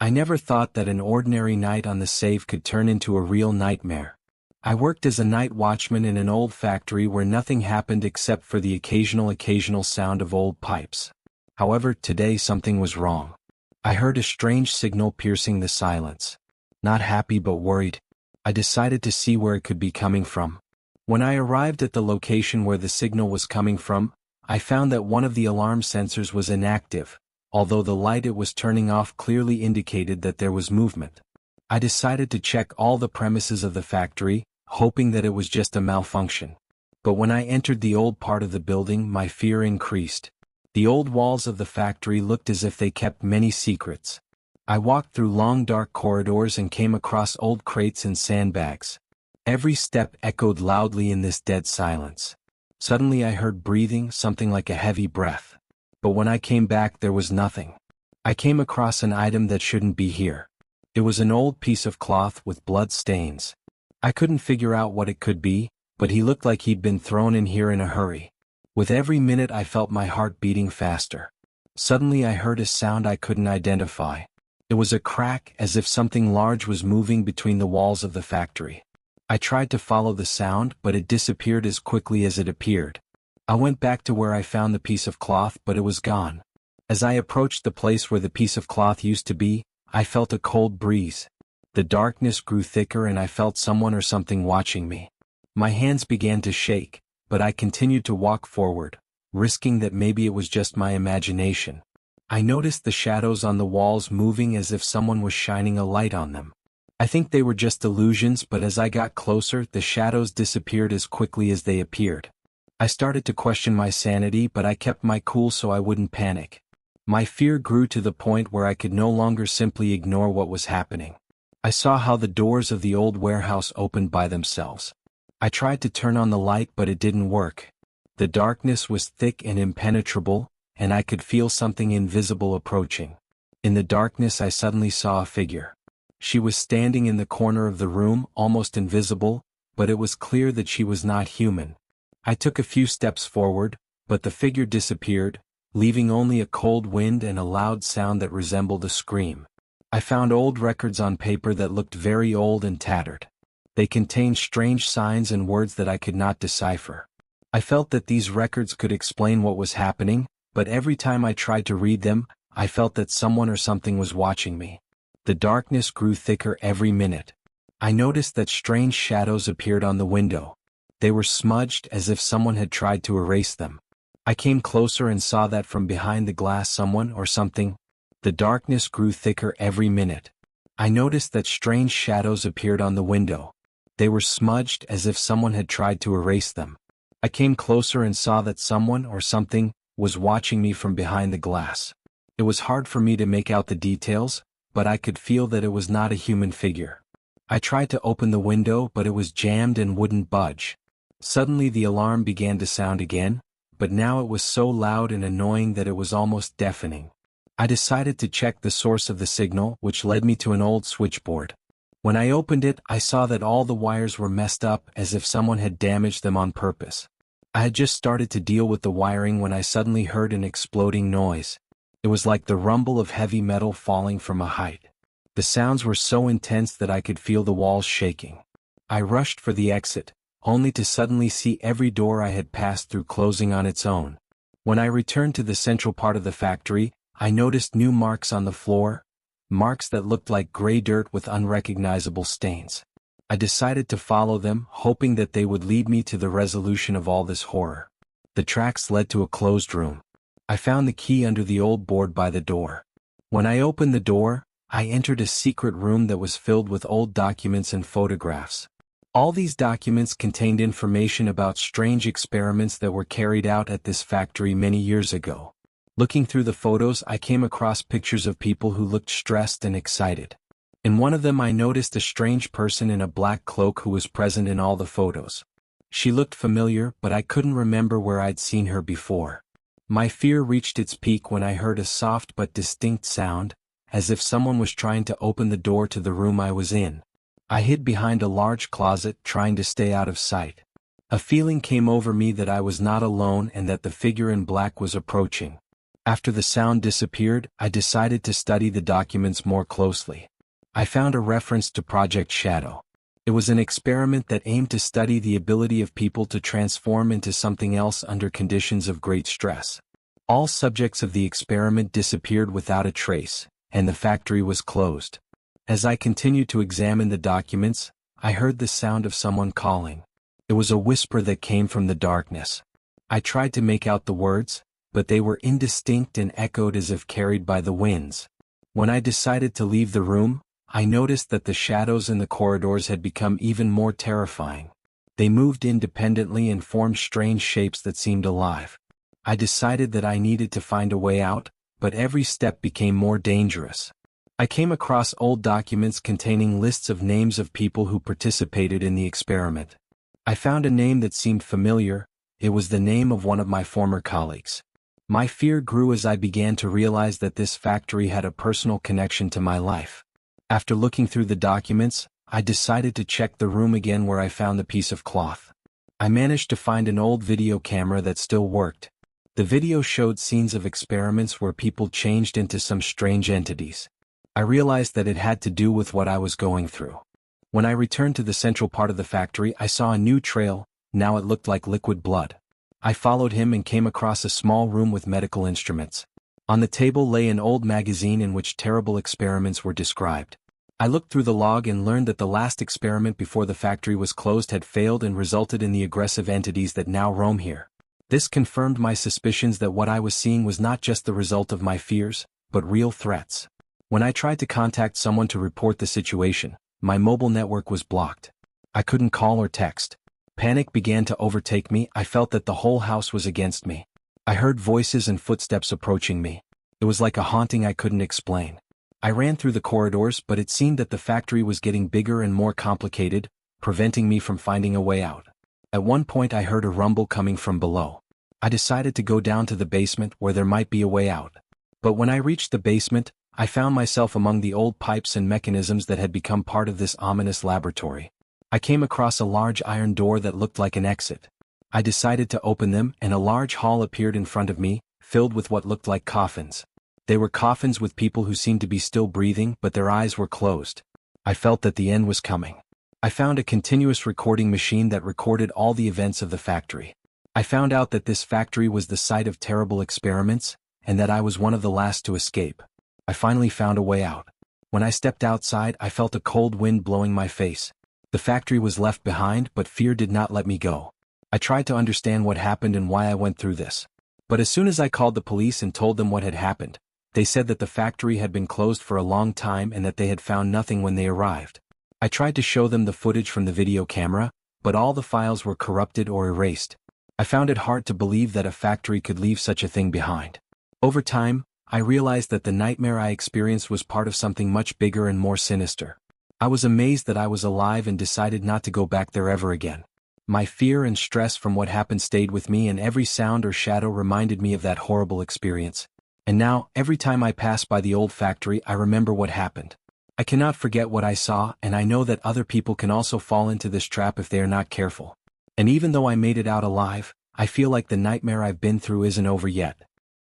I never thought that an ordinary night on the save could turn into a real nightmare. I worked as a night watchman in an old factory where nothing happened except for the occasional sound of old pipes. However, today something was wrong. I heard a strange signal piercing the silence. Not happy but worried, I decided to see where it could be coming from. When I arrived at the location where the signal was coming from, I found that one of the alarm sensors was inactive, although the light it was turning off clearly indicated that there was movement. I decided to check all the premises of the factory, hoping that it was just a malfunction. But when I entered the old part of the building, my fear increased. The old walls of the factory looked as if they kept many secrets. I walked through long dark corridors and came across old crates and sandbags. Every step echoed loudly in this dead silence. Suddenly I heard breathing, something like a heavy breath. But when I came back there was nothing. I came across an item that shouldn't be here. It was an old piece of cloth with blood stains. I couldn't figure out what it could be, but he looked like he'd been thrown in here in a hurry. With every minute I felt my heart beating faster. Suddenly I heard a sound I couldn't identify. It was a crack, as if something large was moving between the walls of the factory. I tried to follow the sound, but it disappeared as quickly as it appeared. I went back to where I found the piece of cloth, but it was gone. As I approached the place where the piece of cloth used to be, I felt a cold breeze. The darkness grew thicker and I felt someone or something watching me. My hands began to shake, but I continued to walk forward, risking that maybe it was just my imagination. I noticed the shadows on the walls moving as if someone was shining a light on them. I think they were just illusions, but as I got closer, the shadows disappeared as quickly as they appeared. I started to question my sanity, but I kept my cool so I wouldn't panic. My fear grew to the point where I could no longer simply ignore what was happening. I saw how the doors of the old warehouse opened by themselves. I tried to turn on the light, but it didn't work. The darkness was thick and impenetrable, and I could feel something invisible approaching. In the darkness I suddenly saw a figure. She was standing in the corner of the room, almost invisible, but it was clear that she was not human. I took a few steps forward, but the figure disappeared, leaving only a cold wind and a loud sound that resembled a scream. I found old records on paper that looked very old and tattered. They contained strange signs and words that I could not decipher. I felt that these records could explain what was happening, but every time I tried to read them, I felt that someone or something was watching me. The darkness grew thicker every minute. I noticed that strange shadows appeared on the window. They were smudged as if someone had tried to erase them. I came closer and saw that from behind the glass someone or something. The darkness grew thicker every minute. I noticed that strange shadows appeared on the window. They were smudged as if someone had tried to erase them. I came closer and saw that someone or something was watching me from behind the glass. It was hard for me to make out the details, but I could feel that it was not a human figure. I tried to open the window, but it was jammed and wouldn't budge. Suddenly the alarm began to sound again, but now it was so loud and annoying that it was almost deafening. I decided to check the source of the signal, which led me to an old switchboard. When I opened it, I saw that all the wires were messed up as if someone had damaged them on purpose. I had just started to deal with the wiring when I suddenly heard an exploding noise. It was like the rumble of heavy metal falling from a height. The sounds were so intense that I could feel the walls shaking. I rushed for the exit, only to suddenly see every door I had passed through closing on its own. When I returned to the central part of the factory, I noticed new marks on the floor, marks that looked like gray dirt with unrecognizable stains. I decided to follow them, hoping that they would lead me to the resolution of all this horror. The tracks led to a closed room. I found the key under the old board by the door. When I opened the door, I entered a secret room that was filled with old documents and photographs. All these documents contained information about strange experiments that were carried out at this factory many years ago. Looking through the photos, I came across pictures of people who looked stressed and excited. In one of them I noticed a strange person in a black cloak who was present in all the photos. She looked familiar, but I couldn't remember where I'd seen her before. My fear reached its peak when I heard a soft but distinct sound, as if someone was trying to open the door to the room I was in. I hid behind a large closet, trying to stay out of sight. A feeling came over me that I was not alone and that the figure in black was approaching. After the sound disappeared, I decided to study the documents more closely. I found a reference to Project Shadow. It was an experiment that aimed to study the ability of people to transform into something else under conditions of great stress. All subjects of the experiment disappeared without a trace, and the factory was closed. As I continued to examine the documents, I heard the sound of someone calling. It was a whisper that came from the darkness. I tried to make out the words, but they were indistinct and echoed as if carried by the winds. When I decided to leave the room, I noticed that the shadows in the corridors had become even more terrifying. They moved independently and formed strange shapes that seemed alive. I decided that I needed to find a way out, but every step became more dangerous. I came across old documents containing lists of names of people who participated in the experiment. I found a name that seemed familiar. It was the name of one of my former colleagues. My fear grew as I began to realize that this factory had a personal connection to my life. After looking through the documents, I decided to check the room again where I found the piece of cloth. I managed to find an old video camera that still worked. The video showed scenes of experiments where people changed into some strange entities. I realized that it had to do with what I was going through. When I returned to the central part of the factory, I saw a new trail. Now it looked like liquid blood. I followed him and came across a small room with medical instruments. On the table lay an old magazine in which terrible experiments were described. I looked through the log and learned that the last experiment before the factory was closed had failed and resulted in the aggressive entities that now roam here. This confirmed my suspicions that what I was seeing was not just the result of my fears, but real threats. When I tried to contact someone to report the situation, my mobile network was blocked. I couldn't call or text. Panic began to overtake me. I felt that the whole house was against me. I heard voices and footsteps approaching me. It was like a haunting I couldn't explain. I ran through the corridors, but it seemed that the factory was getting bigger and more complicated, preventing me from finding a way out. At one point I heard a rumble coming from below. I decided to go down to the basement where there might be a way out. But when I reached the basement, I found myself among the old pipes and mechanisms that had become part of this ominous laboratory. I came across a large iron door that looked like an exit. I decided to open them, and a large hall appeared in front of me, filled with what looked like coffins. They were coffins with people who seemed to be still breathing, but their eyes were closed. I felt that the end was coming. I found a continuous recording machine that recorded all the events of the factory. I found out that this factory was the site of terrible experiments, and that I was one of the last to escape. I finally found a way out. When I stepped outside, I felt a cold wind blowing my face. The factory was left behind, but fear did not let me go. I tried to understand what happened and why I went through this. But as soon as I called the police and told them what had happened, they said that the factory had been closed for a long time and that they had found nothing when they arrived. I tried to show them the footage from the video camera, but all the files were corrupted or erased. I found it hard to believe that a factory could leave such a thing behind. Over time, I realized that the nightmare I experienced was part of something much bigger and more sinister. I was amazed that I was alive and decided not to go back there ever again. My fear and stress from what happened stayed with me, and every sound or shadow reminded me of that horrible experience. And now, every time I pass by the old factory, I remember what happened. I cannot forget what I saw, and I know that other people can also fall into this trap if they are not careful. And even though I made it out alive, I feel like the nightmare I've been through isn't over yet.